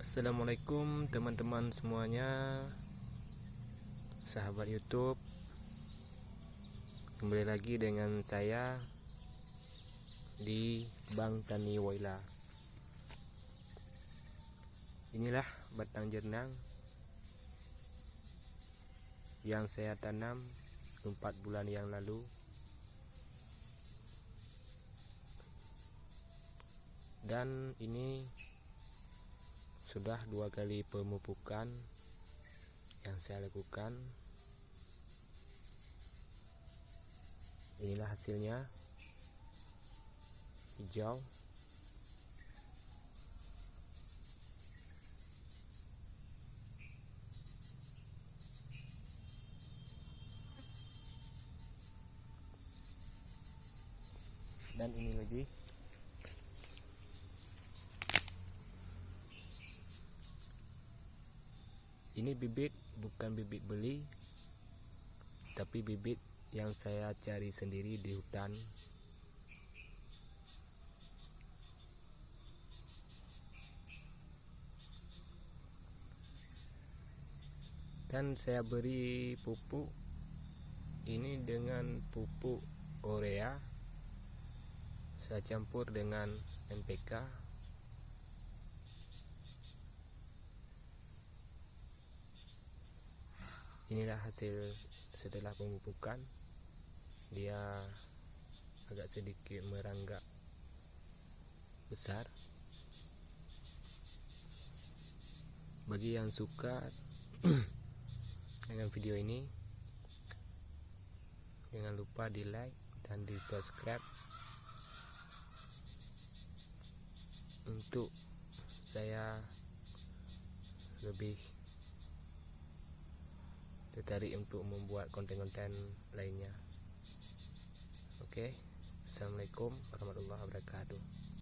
Assalamualaikum teman-teman semuanya, sahabat YouTube. Kembali lagi dengan saya di Bang Tani Waila. Inilah batang jenang yang saya tanam 4 bulan yang lalu. Dan ini sudah 2 kali pemupukan yang saya lakukan. Inilah hasilnya, hijau. Dan ini lagi. Ini bibit bukan bibit beli, tapi bibit yang saya cari sendiri di hutan. Dan saya beri pupuk ini dengan pupuk urea. Saya campur dengan NPK. Inilah hasil setelah pemupukan. Dia agak sedikit meranggak besar. Bagi yang suka dengan video ini, jangan lupa di like dan di subscribe untuk saya lebih tertarik untuk membuat konten-konten lainnya. Oke, assalamualaikum warahmatullahi wabarakatuh.